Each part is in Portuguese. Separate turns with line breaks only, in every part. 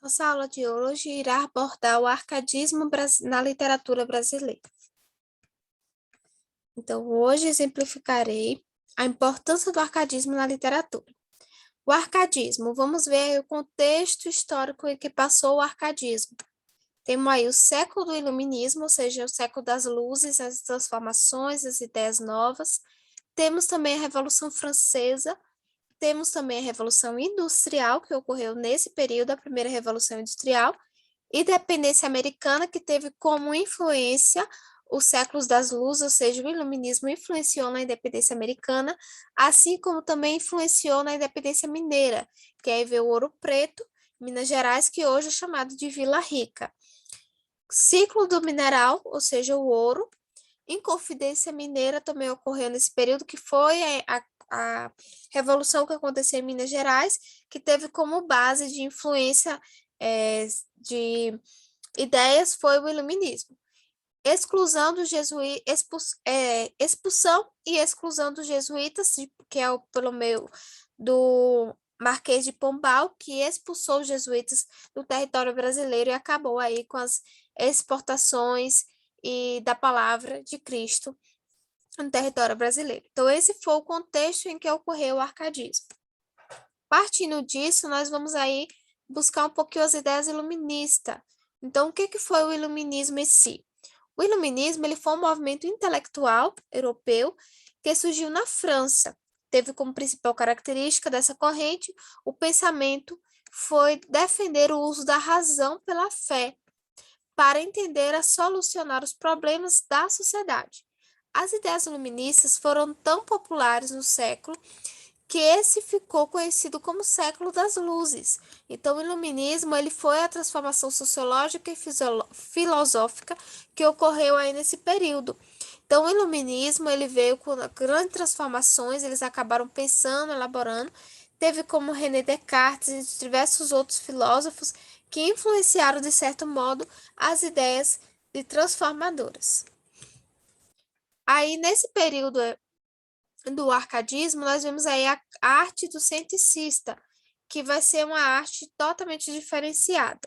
Nossa aula de hoje irá abordar o arcadismo na literatura brasileira. Então, hoje exemplificarei a importância do arcadismo na literatura. O arcadismo, vamos ver o contexto histórico em que passou o arcadismo. Temos aí o século do iluminismo, ou seja, o século das luzes, as transformações, as ideias novas. Temos também a Revolução Francesa, temos também a Revolução Industrial, que ocorreu nesse período, a primeira Revolução Industrial, independência americana, que teve como influência os séculos das luzes, ou seja, o iluminismo influenciou na independência americana, assim como também influenciou na independência mineira, que aí veio o Ouro Preto, Minas Gerais, que hoje é chamado de Vila Rica. Ciclo do mineral, ou seja, o ouro. Inconfidência mineira também ocorreu nesse período, que foi a revolução que aconteceu em Minas Gerais, que teve como base de influência de ideias foi o iluminismo. Exclusão dos expulsão e exclusão dos jesuítas, que é pelo meio do Marquês de Pombal, que expulsou os jesuítas do território brasileiro e acabou aí com as exportações e da palavra de Cristo no território brasileiro. Então, esse foi o contexto em que ocorreu o arcadismo. Partindo disso, nós vamos aí buscar um pouquinho as ideias iluministas. Então, o que foi o iluminismo em si? O iluminismo ele foi um movimento intelectual europeu que surgiu na França. Teve como principal característica dessa corrente o pensamento foi defender o uso da razão pela fé, para entender e solucionar os problemas da sociedade. As ideias iluministas foram tão populares no século que esse ficou conhecido como século das luzes. Então, o iluminismo ele foi a transformação sociológica e filosófica que ocorreu aí nesse período. Então, o iluminismo ele veio com grandes transformações, eles acabaram pensando, elaborando. Teve como René Descartes e diversos outros filósofos que influenciaram, de certo modo, as ideias de transformadoras. Aí, nesse período do arcadismo, nós vemos aí a arte do cienticista, que vai ser uma arte totalmente diferenciada.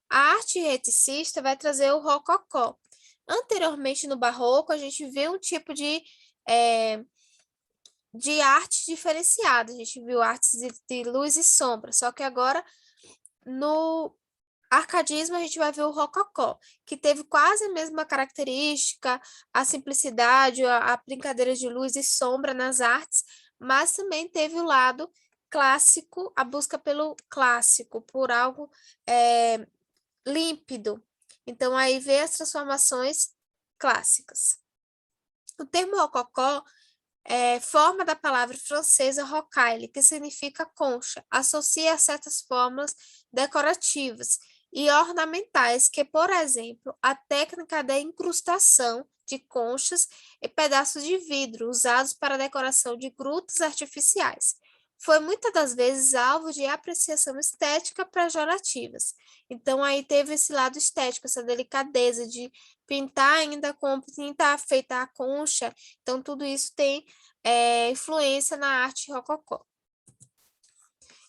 A arte reticista vai trazer o rococó. Anteriormente, no barroco, a gente vê um tipo de arte diferenciada. A gente viu artes de luz e sombra, só que agora, no arcadismo, a gente vai ver o rococó, que teve quase a mesma característica, a simplicidade, a brincadeira de luz e sombra nas artes, mas também teve o lado clássico, a busca pelo clássico, por algo límpido. Então, aí vê as transformações clássicas. O termo rococó forma da palavra francesa rocaille, que significa concha, associa a certas formas decorativas e ornamentais, que, por exemplo, a técnica da incrustação de conchas e pedaços de vidro usados para a decoração de grutas artificiais. Foi muitas das vezes alvo de apreciação estética pejorativas. Então, aí teve esse lado estético, essa delicadeza de pintar ainda como tinta feita a concha. Então, tudo isso tem influência na arte rococó.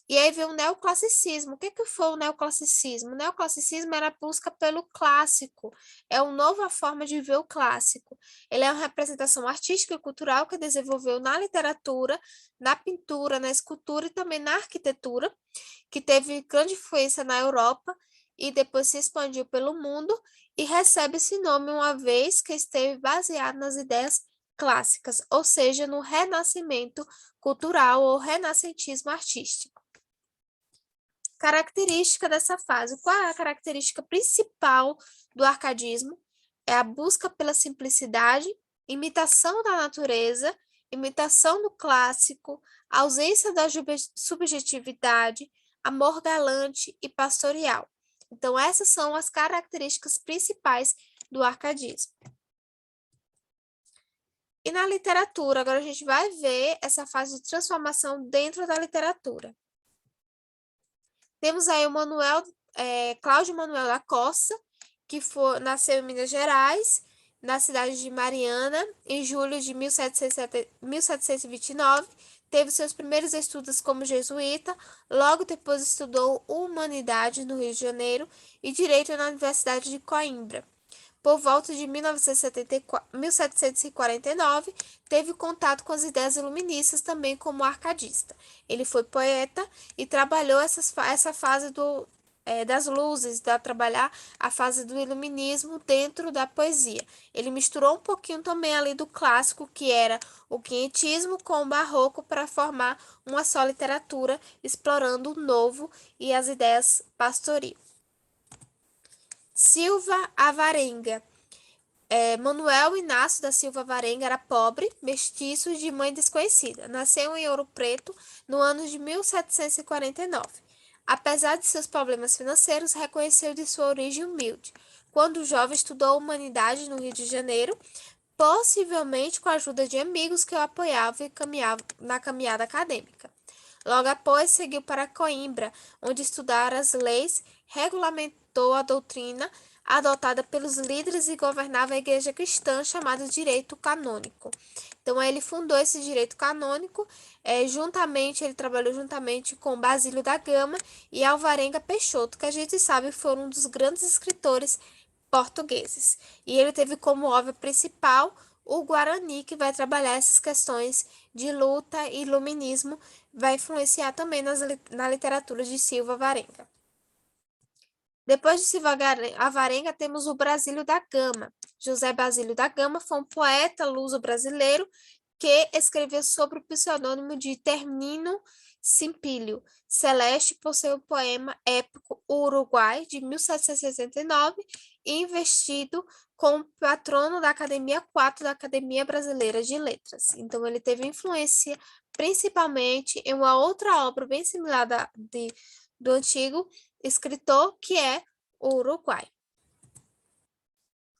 E aí veio o neoclassicismo. O que foi o neoclassicismo? O neoclassicismo era a busca pelo clássico. É uma nova forma de ver o clássico. Ele é uma representação artística e cultural que desenvolveu na literatura, na pintura, na escultura e também na arquitetura, que teve grande influência na Europa e depois se expandiu pelo mundo e recebe esse nome uma vez que esteve baseado nas ideias clássicas, ou seja, no renascimento cultural ou renascentismo artístico. Característica dessa fase. Qual é a característica principal do arcadismo? É a busca pela simplicidade, imitação da natureza, imitação do clássico, ausência da subjetividade, amor galante e pastoral. Então, essas são as características principais do arcadismo. E na literatura, agora a gente vai ver essa fase de transformação dentro da literatura. Temos aí o Cláudio Manuel da Costa, que nasceu em Minas Gerais, na cidade de Mariana, em julho de 1729. teve seus primeiros estudos como jesuíta, logo depois estudou Humanidade no Rio de Janeiro e Direito na Universidade de Coimbra. Por volta de 1749, teve contato com as ideias iluministas também como arcadista. Ele foi poeta e trabalhou essa fase das luzes, trabalhar a fase do iluminismo dentro da poesia. Ele misturou um pouquinho também ali do clássico, que era o quinhentismo, com o barroco para formar uma só literatura, explorando o novo e as ideias pastoril. Silva Avarenga. Manuel Inácio da Silva Avarenga era pobre, mestiço de mãe desconhecida. Nasceu em Ouro Preto no ano de 1749. Apesar de seus problemas financeiros, reconheceu de sua origem humilde. Quando jovem, estudou humanidade no Rio de Janeiro, possivelmente com a ajuda de amigos que o apoiavam e caminhavam na caminhada acadêmica. Logo após, seguiu para Coimbra, onde estudara as leis, regulamentou a doutrina adotada pelos líderes e governava a igreja cristã, chamada direito canônico. Então, ele fundou esse direito canônico, ele trabalhou juntamente com Basílio da Gama e Alvarenga Peixoto, que a gente sabe foram um dos grandes escritores portugueses. E ele teve como obra principal o Guarani, que vai trabalhar essas questões de luta e iluminismo, vai influenciar também na literatura de Silva Varenga. Depois de Silva Avarenga, temos o Basílio da Gama. José Basílio da Gama foi um poeta luso-brasileiro que escreveu sob o pseudônimo de Termino Simpílio Celeste por seu poema épico Uruguai, de 1769, e investido como patrono da Academia 4 da Academia Brasileira de Letras. Então, ele teve influência principalmente em uma outra obra bem similar do antigo escritor, que é o Uruguai.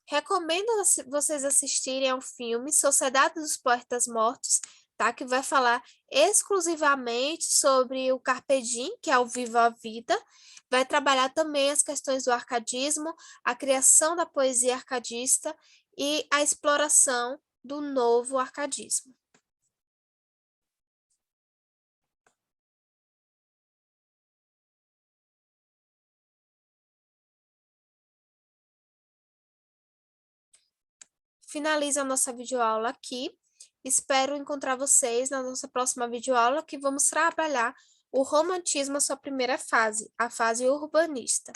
Recomendo vocês assistirem ao filme Sociedade dos Poetas Mortos, tá? Que vai falar exclusivamente sobre o Carpe Diem, que é o Viva a Vida. Vai trabalhar também as questões do arcadismo, a criação da poesia arcadista e a exploração do novo arcadismo. Finaliza a nossa videoaula aqui. Espero encontrar vocês na nossa próxima videoaula, que vamos trabalhar o romantismo, a sua primeira fase, a fase urbanista.